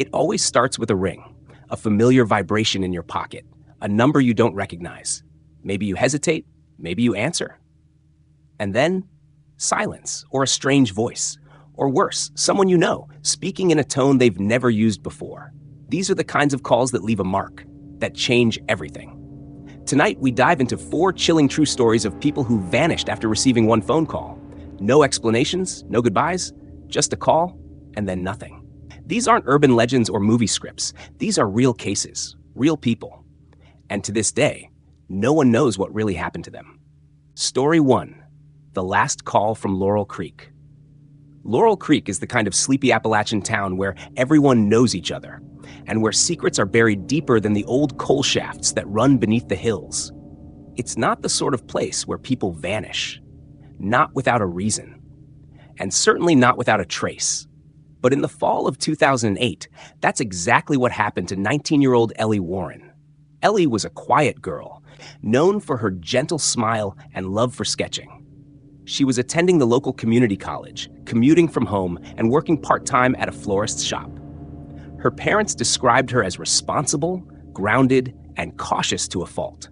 It always starts with a ring, a familiar vibration in your pocket, a number you don't recognize. Maybe you hesitate, maybe you answer. And then, silence, or a strange voice. Or worse, someone you know, speaking in a tone they've never used before. These are the kinds of calls that leave a mark, that change everything. Tonight, we dive into 4 chilling true stories of people who vanished after receiving one phone call. No explanations, no goodbyes, just a call, and then nothing. These aren't urban legends or movie scripts. These are real cases, real people. And to this day, no one knows what really happened to them. Story 1, the last call from Laurel Creek. Laurel Creek is the kind of sleepy Appalachian town where everyone knows each other, and where secrets are buried deeper than the old coal shafts that run beneath the hills. It's not the sort of place where people vanish, not without a reason, and certainly not without a trace. But in the fall of 2008, that's exactly what happened to 19-year-old Ellie Warren. Ellie was a quiet girl, known for her gentle smile and love for sketching. She was attending the local community college, commuting from home, and working part-time at a florist's shop. Her parents described her as responsible, grounded, and cautious to a fault.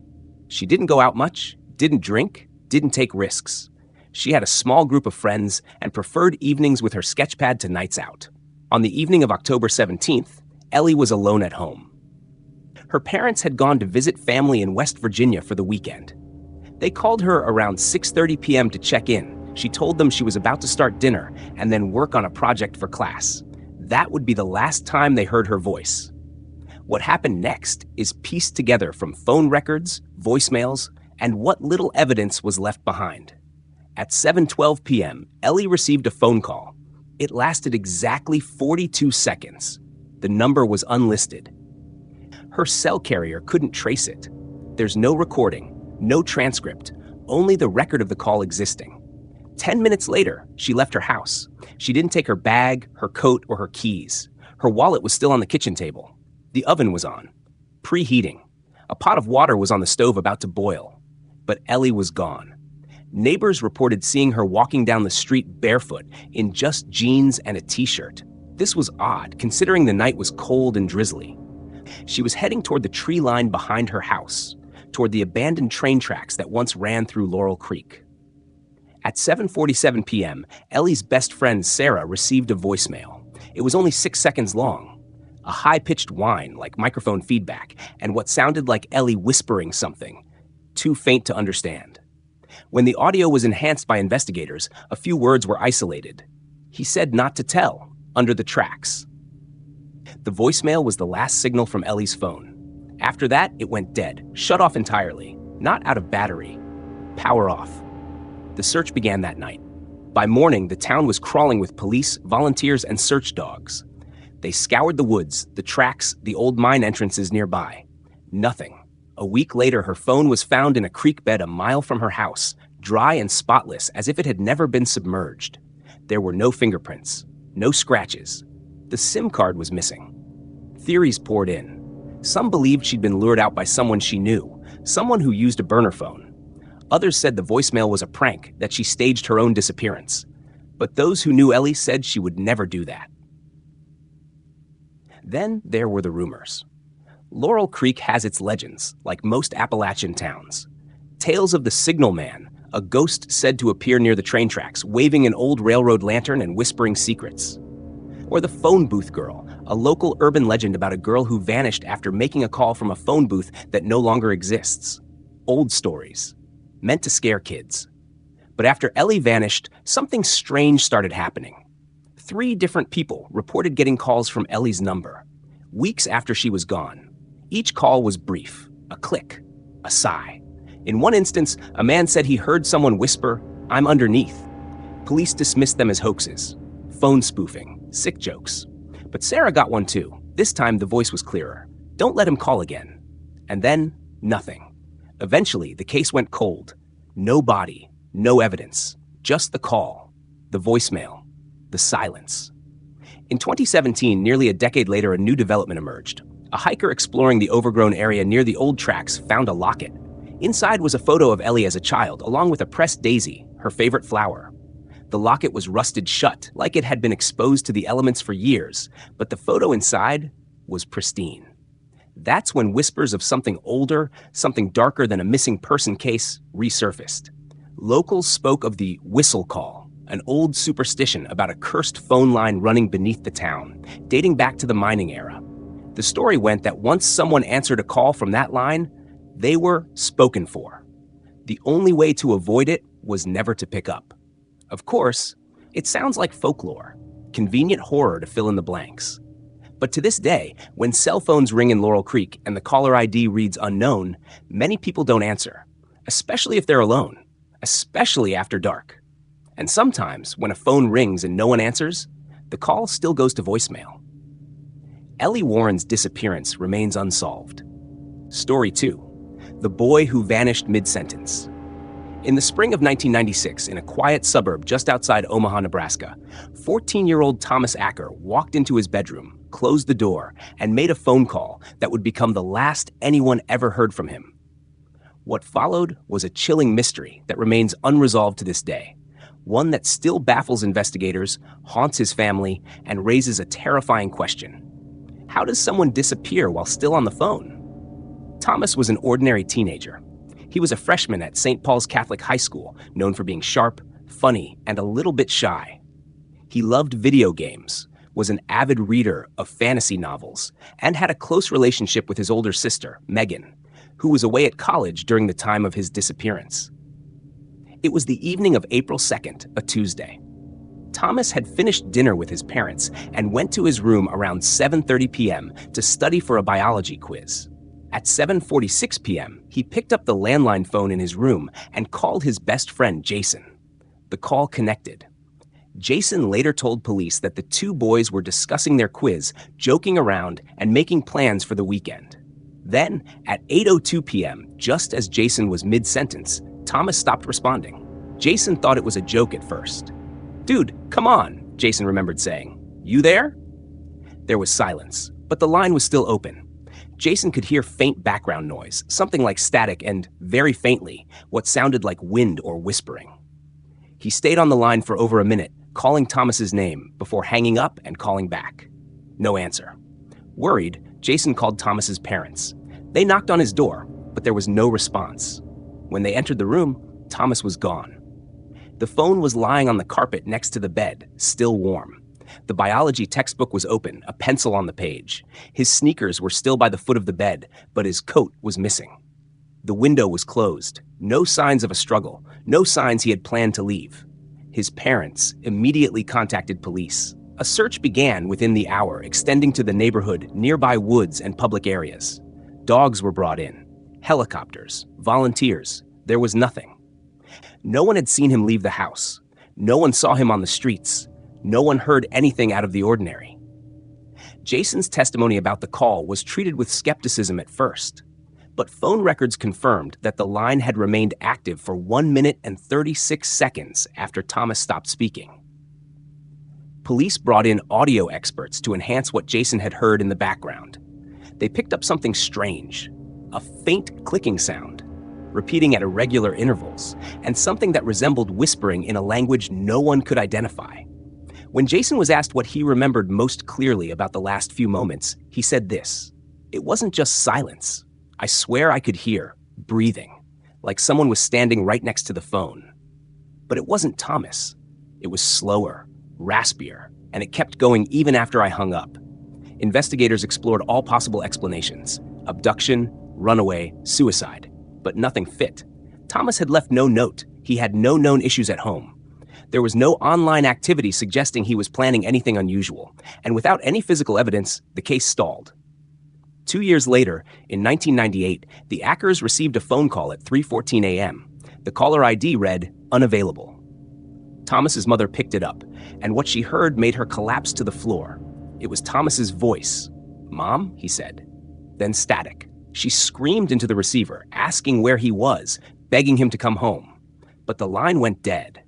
She didn't go out much, didn't drink, didn't take risks. She had a small group of friends and preferred evenings with her sketchpad to nights out. On the evening of October 17th, Ellie was alone at home. Her parents had gone to visit family in West Virginia for the weekend. They called her around 6:30 p.m. to check in. She told them she was about to start dinner and then work on a project for class. That would be the last time they heard her voice. What happened next is pieced together from phone records, voicemails, and what little evidence was left behind. At 7:12 p.m., Ellie received a phone call. It lasted exactly 42 seconds. The number was unlisted. Her cell carrier couldn't trace it. There's no recording, no transcript, only the record of the call existing. 10 minutes later, she left her house. She didn't take her bag, her coat, or her keys. Her wallet was still on the kitchen table. The oven was on, preheating. A pot of water was on the stove about to boil. But Ellie was gone. Neighbors reported seeing her walking down the street barefoot in just jeans and a t-shirt. This was odd, considering the night was cold and drizzly. She was heading toward the tree line behind her house, toward the abandoned train tracks that once ran through Laurel Creek. At 7:47 p.m., Ellie's best friend Sarah received a voicemail. It was only 6 seconds long. A high-pitched whine like microphone feedback, and what sounded like Ellie whispering something, too faint to understand. When the audio was enhanced by investigators, a few words were isolated. He said not to tell, under the tracks. The voicemail was the last signal from Ellie's phone. After that, it went dead, shut off entirely, not out of battery, power off. The search began that night. By morning, the town was crawling with police, volunteers, and search dogs. They scoured the woods, the tracks, the old mine entrances nearby. Nothing. A week later, her phone was found in a creek bed a mile from her house, dry and spotless as if it had never been submerged. There were no fingerprints, no scratches. The SIM card was missing. Theories poured in. Some believed she'd been lured out by someone she knew, someone who used a burner phone. Others said the voicemail was a prank, that she staged her own disappearance. But those who knew Ellie said she would never do that. Then there were the rumors. Laurel Creek has its legends, like most Appalachian towns. Tales of the Signal Man, a ghost said to appear near the train tracks, waving an old railroad lantern and whispering secrets. Or the Phone Booth Girl, a local urban legend about a girl who vanished after making a call from a phone booth that no longer exists. Old stories, meant to scare kids. But after Ellie vanished, something strange started happening. 3 different people reported getting calls from Ellie's number, weeks after she was gone. Each call was brief, a click, a sigh. In one instance, a man said he heard someone whisper, "I'm underneath." Police dismissed them as hoaxes, phone spoofing, sick jokes. But Sarah got one too. This time the voice was clearer. "Don't let him call again." And then, nothing. Eventually, the case went cold. No body, no evidence, just the call, the voicemail, the silence. In 2017, nearly a decade later, a new development emerged. A hiker exploring the overgrown area near the old tracks found a locket. Inside was a photo of Ellie as a child, along with a pressed daisy, her favorite flower. The locket was rusted shut, like it had been exposed to the elements for years, but the photo inside was pristine. That's when whispers of something older, something darker than a missing person case, resurfaced. Locals spoke of the whistle call, an old superstition about a cursed phone line running beneath the town, dating back to the mining era. The story went that once someone answered a call from that line, they were spoken for. The only way to avoid it was never to pick up. Of course, it sounds like folklore, convenient horror to fill in the blanks. But to this day, when cell phones ring in Laurel Creek and the caller ID reads unknown, many people don't answer, especially if they're alone, especially after dark. And sometimes, when a phone rings and no one answers, the call still goes to voicemail. Ellie Warren's disappearance remains unsolved. Story 2. The boy who vanished mid-sentence. In the spring of 1996, in a quiet suburb just outside Omaha, Nebraska, 14-year-old Thomas Acker walked into his bedroom, closed the door, and made a phone call that would become the last anyone ever heard from him. What followed was a chilling mystery that remains unresolved to this day, one that still baffles investigators, haunts his family, and raises a terrifying question. How does someone disappear while still on the phone? Thomas was an ordinary teenager. He was a freshman at St. Paul's Catholic High School, known for being sharp, funny, and a little bit shy. He loved video games, was an avid reader of fantasy novels, and had a close relationship with his older sister, Megan, who was away at college during the time of his disappearance. It was the evening of April 2nd, a Tuesday. Thomas had finished dinner with his parents and went to his room around 7:30 p.m. to study for a biology quiz. At 7:46 p.m., he picked up the landline phone in his room and called his best friend, Jason. The call connected. Jason later told police that the two boys were discussing their quiz, joking around, and making plans for the weekend. Then, at 8:02 p.m., just as Jason was mid-sentence, Thomas stopped responding. Jason thought it was a joke at first. "Dude, come on," Jason remembered saying. "You there?" There was silence, but the line was still open. Jason could hear faint background noise, something like static and, very faintly, what sounded like wind or whispering. He stayed on the line for over a minute, calling Thomas's name before hanging up and calling back. No answer. Worried, Jason called Thomas's parents. They knocked on his door, but there was no response. When they entered the room, Thomas was gone. The phone was lying on the carpet next to the bed, still warm. The biology textbook was open, a pencil on the page. His sneakers were still by the foot of the bed, but his coat was missing. The window was closed. No signs of a struggle, no signs he had planned to leave. His parents immediately contacted police. A search began within the hour, extending to the neighborhood, nearby woods, and public areas. Dogs were brought in, helicopters, volunteers. There was nothing. No one had seen him leave the house. No one saw him on the streets. No one heard anything out of the ordinary. Jason's testimony about the call was treated with skepticism at first, but phone records confirmed that the line had remained active for 1 minute and 36 seconds after Thomas stopped speaking. Police brought in audio experts to enhance what Jason had heard in the background. They picked up something strange, a faint clicking sound, repeating at irregular intervals, and something that resembled whispering in a language no one could identify. When Jason was asked what he remembered most clearly about the last few moments, he said this: "It wasn't just silence. I swear I could hear breathing, like someone was standing right next to the phone. But it wasn't Thomas. It was slower, raspier, and it kept going even after I hung up." Investigators explored all possible explanations: abduction, runaway, suicide, but nothing fit. Thomas had left no note. He had no known issues at home. There was no online activity suggesting he was planning anything unusual, and without any physical evidence, the case stalled. 2 years later, in 1998, the Ackers received a phone call at 3:14 a.m. The caller ID read, "Unavailable." Thomas's mother picked it up, and what she heard made her collapse to the floor. It was Thomas's voice. "Mom?" he said. Then static. She screamed into the receiver, asking where he was, begging him to come home. But the line went dead.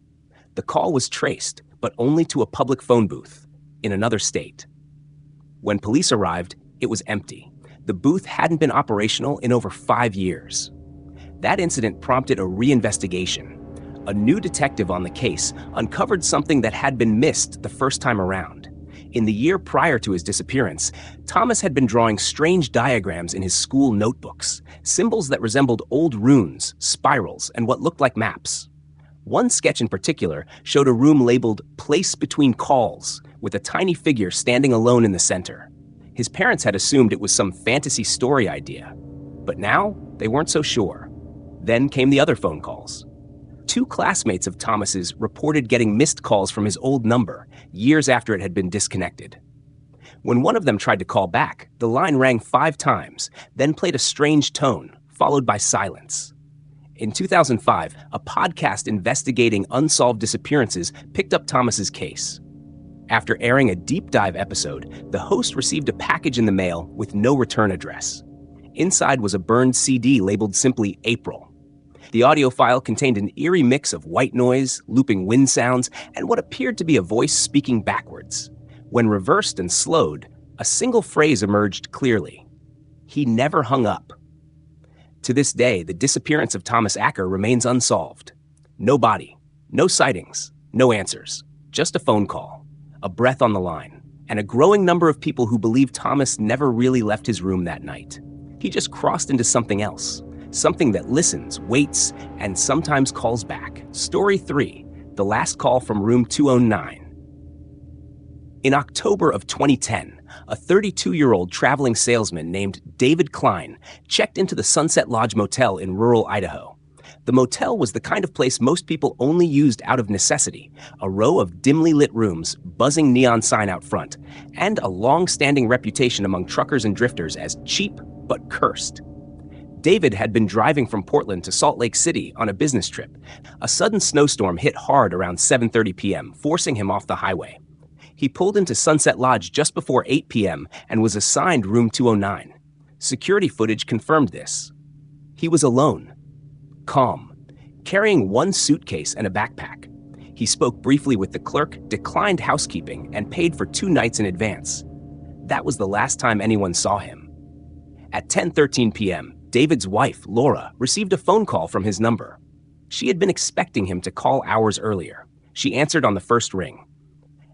The call was traced, but only to a public phone booth in another state. When police arrived, it was empty. The booth hadn't been operational in over 5 years. That incident prompted a reinvestigation. A new detective on the case uncovered something that had been missed the first time around. In the year prior to his disappearance, Thomas had been drawing strange diagrams in his school notebooks, symbols that resembled old runes, spirals, and what looked like maps. One sketch in particular showed a room labeled "Place Between Calls," with a tiny figure standing alone in the center. His parents had assumed it was some fantasy story idea, but now they weren't so sure. Then came the other phone calls. Two classmates of Thomas's reported getting missed calls from his old number years after it had been disconnected. When one of them tried to call back, the line rang 5 times, then played a strange tone, followed by silence. In 2005, a podcast investigating unsolved disappearances picked up Thomas's case. After airing a deep dive episode, the host received a package in the mail with no return address. Inside was a burned CD labeled simply April. The audio file contained an eerie mix of white noise, looping wind sounds, and what appeared to be a voice speaking backwards. When reversed and slowed, a single phrase emerged clearly. He never hung up. To this day, the disappearance of Thomas Acker remains unsolved. No body, no sightings, no answers, just a phone call, a breath on the line, and a growing number of people who believe Thomas never really left his room that night. He just crossed into something else. Something that listens, waits, and sometimes calls back. Story 3, the last call from room 209. In October of 2010, a 32-year-old traveling salesman named David Klein checked into the Sunset Lodge Motel in rural Idaho. The motel was the kind of place most people only used out of necessity, a row of dimly lit rooms, buzzing neon sign out front, and a long-standing reputation among truckers and drifters as cheap but cursed. David had been driving from Portland to Salt Lake City on a business trip. A sudden snowstorm hit hard around 7:30 p.m., forcing him off the highway. He pulled into Sunset Lodge just before 8 p.m. and was assigned room 209. Security footage confirmed this. He was alone, calm, carrying one suitcase and a backpack. He spoke briefly with the clerk, declined housekeeping, and paid for 2 nights in advance. That was the last time anyone saw him. At 10:13 p.m., David's wife, Laura, received a phone call from his number. She had been expecting him to call hours earlier. She answered on the first ring.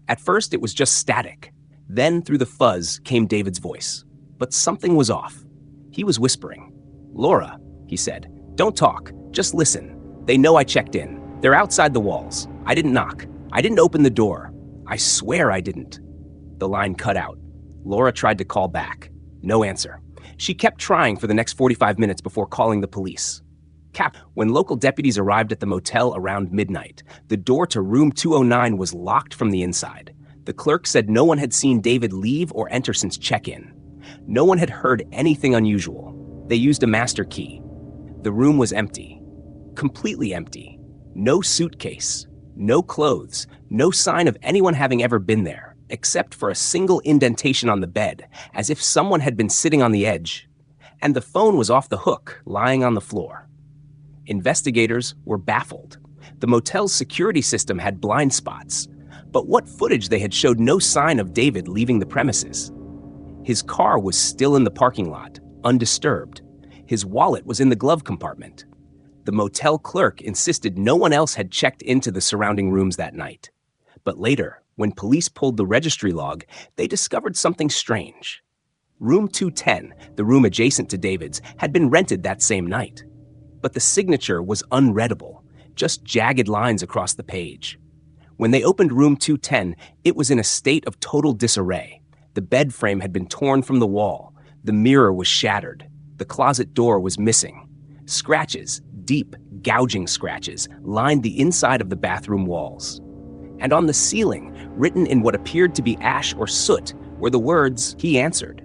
At first, it was just static. Then, through the fuzz, came David's voice. But something was off. He was whispering. "Laura," he said, "don't talk. Just listen. They know I checked in. They're outside the walls. I didn't knock. I didn't open the door. I swear I didn't." The line cut out. Laura tried to call back. No answer. She kept trying for the next 45 minutes before calling the police. When local deputies arrived at the motel around midnight, the door to room 209 was locked from the inside. The clerk said no one had seen David leave or enter since check-in. No one had heard anything unusual. They used a master key. The room was empty. Completely empty. No suitcase. No clothes. No sign of anyone having ever been there, except for a single indentation on the bed, as if someone had been sitting on the edge. And the phone was off the hook, lying on the floor. Investigators were baffled. The motel's security system had blind spots, but what footage they had showed no sign of David leaving the premises. His car was still in the parking lot, undisturbed. His wallet was in the glove compartment. The motel clerk insisted no one else had checked into the surrounding rooms that night. But later, when police pulled the registry log, they discovered something strange. Room 210, the room adjacent to David's, had been rented that same night. But the signature was unreadable, just jagged lines across the page. When they opened room 210, it was in a state of total disarray. The bed frame had been torn from the wall. The mirror was shattered. The closet door was missing. Scratches, deep, gouging scratches, lined the inside of the bathroom walls. And on the ceiling, written in what appeared to be ash or soot, were the words, "He answered."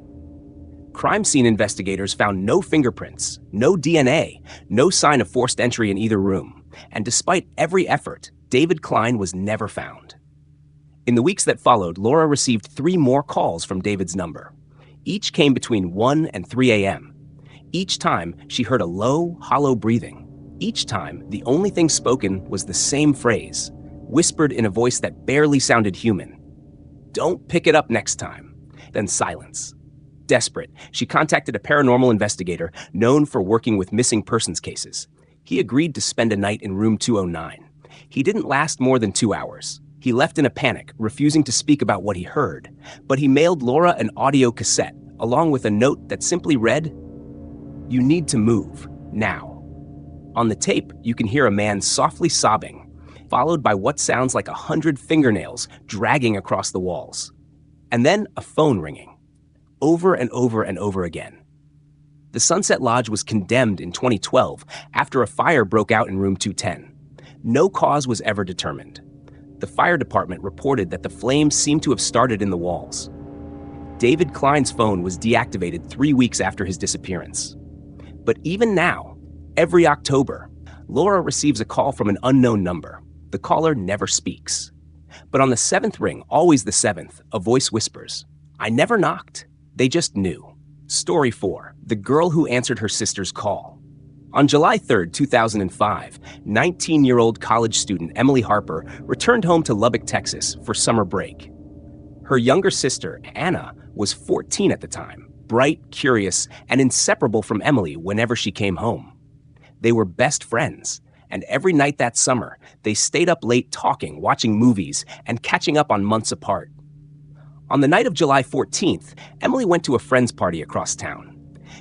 Crime scene investigators found no fingerprints, no DNA, no sign of forced entry in either room. And despite every effort, David Klein was never found. In the weeks that followed, Laura received 3 more calls from David's number. Each came between 1 and 3 a.m. Each time, she heard a low, hollow breathing. Each time, the only thing spoken was the same phrase, whispered in a voice that barely sounded human. "Don't pick it up next time." Then silence. Desperate, she contacted a paranormal investigator known for working with missing persons cases. He agreed to spend a night in room 209. He didn't last more than 2 hours. He left in a panic, refusing to speak about what he heard, but he mailed Laura an audio cassette, along with a note that simply read, "You need to move, now." On the tape, you can hear a man softly sobbing, followed by what sounds like 100 fingernails dragging across the walls. And then a phone ringing, over and over and over again. The Sunset Lodge was condemned in 2012 after a fire broke out in room 210. No cause was ever determined. The fire department reported that the flames seemed to have started in the walls. David Klein's phone was deactivated 3 weeks after his disappearance. But even now, every October, Laura receives a call from an unknown number. The caller never speaks. But on the 7th ring, always the 7th, a voice whispers, "I never knocked. They just knew." Story 4, the girl who answered her sister's call. On July 3, 2005, 19-year-old college student Emily Harper returned home to Lubbock, Texas for summer break. Her younger sister, Anna, was 14 at the time, bright, curious, and inseparable from Emily whenever she came home. They were best friends, and every night that summer, they stayed up late talking, watching movies, and catching up on months apart. On the night of July 14th, Emily went to a friend's party across town.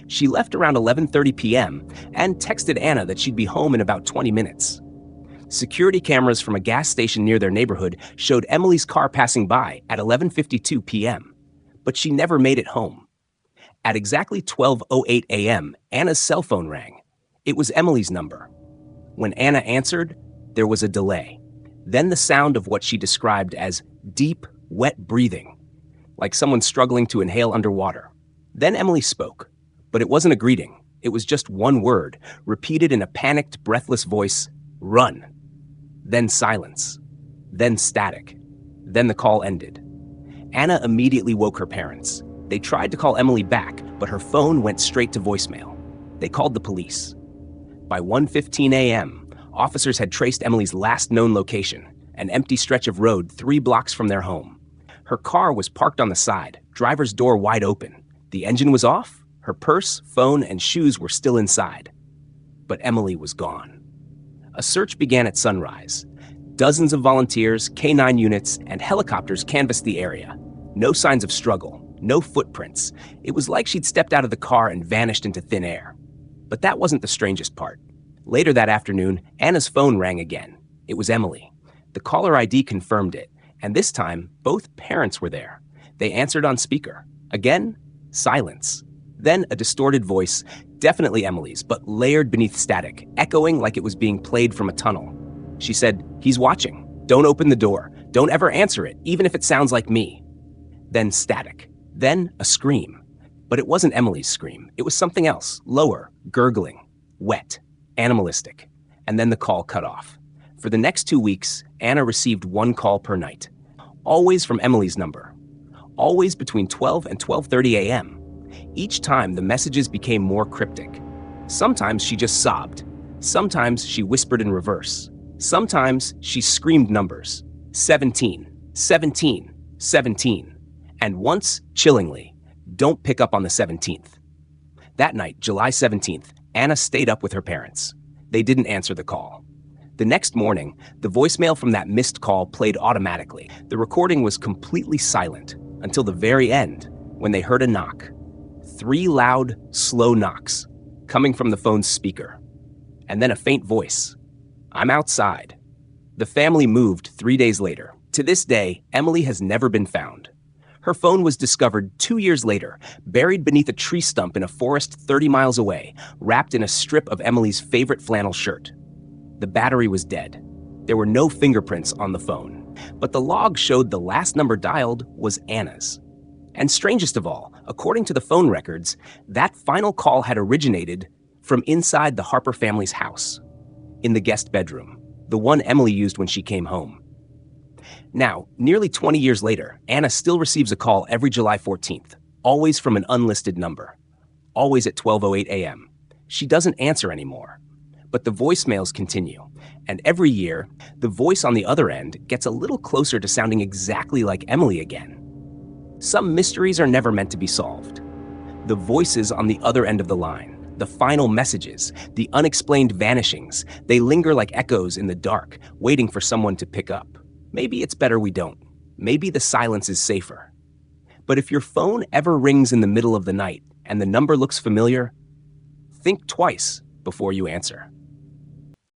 She left around 11:30 p.m. and texted Anna that she'd be home in about 20 minutes. Security cameras from a gas station near their neighborhood showed Emily's car passing by at 11:52 p.m., but she never made it home. At exactly 12:08 a.m., Anna's cell phone rang. It was Emily's number. When Anna answered, there was a delay. Then the sound of what she described as deep, wet breathing, like someone struggling to inhale underwater. Then Emily spoke, but it wasn't a greeting. It was just one word, repeated in a panicked, breathless voice, "Run." Then silence. Then static. Then the call ended. Anna immediately woke her parents. They tried to call Emily back, but her phone went straight to voicemail. They called the police. By 1:15 a.m., officers had traced Emily's last known location, an empty stretch of road 3 blocks from their home. Her car was parked on the side, driver's door wide open. The engine was off. Her purse, phone, and shoes were still inside. But Emily was gone. A search began at sunrise. Dozens of volunteers, K-9 units, and helicopters canvassed the area. No signs of struggle, no footprints. It was like she'd stepped out of the car and vanished into thin air. But that wasn't the strangest part. Later that afternoon, Anna's phone rang again. It was Emily. The caller ID confirmed it, and this time, both parents were there. They answered on speaker. Again, silence. Then a distorted voice, definitely Emily's, but layered beneath static, echoing like it was being played from a tunnel. She said, "He's watching. Don't open the door. Don't ever answer it, even if it sounds like me." Then static. Then a scream. But it wasn't Emily's scream. It was something else, lower, gurgling, wet, animalistic. And then the call cut off. For the next 2 weeks, Anna received 1 call per night. Always from Emily's number. Always between 12 and 12:30 a.m. Each time, the messages became more cryptic. Sometimes she just sobbed. Sometimes she whispered in reverse. Sometimes she screamed numbers. 17, 17, 17. And once, chillingly, "Don't pick up on the 17th. That night, July 17th, Anna stayed up with her parents. They didn't answer the call. The next morning, the voicemail from that missed call played automatically. The recording was completely silent until the very end, when they heard a knock. 3 loud, slow knocks, coming from the phone's speaker. And then a faint voice. "I'm outside." The family moved 3 days later. To this day, Emily has never been found. Her phone was discovered 2 years later, buried beneath a tree stump in a forest 30 miles away, wrapped in a strip of Emily's favorite flannel shirt. The battery was dead. There were no fingerprints on the phone, but the log showed the last number dialed was Anna's. And strangest of all, according to the phone records, that final call had originated from inside the Harper family's house, in the guest bedroom, the one Emily used when she came home. Now, nearly 20 years later, Anna still receives a call every July 14th, always from an unlisted number, always at 12:08 a.m. She doesn't answer anymore, but the voicemails continue, and every year, the voice on the other end gets a little closer to sounding exactly like Emily again. Some mysteries are never meant to be solved. The voices on the other end of the line, The final messages, the unexplained vanishings, they linger like echoes in the dark, waiting for someone to pick up. Maybe it's better we don't. Maybe the silence is safer. But if your phone ever rings in the middle of the night and the number looks familiar, think twice before you answer.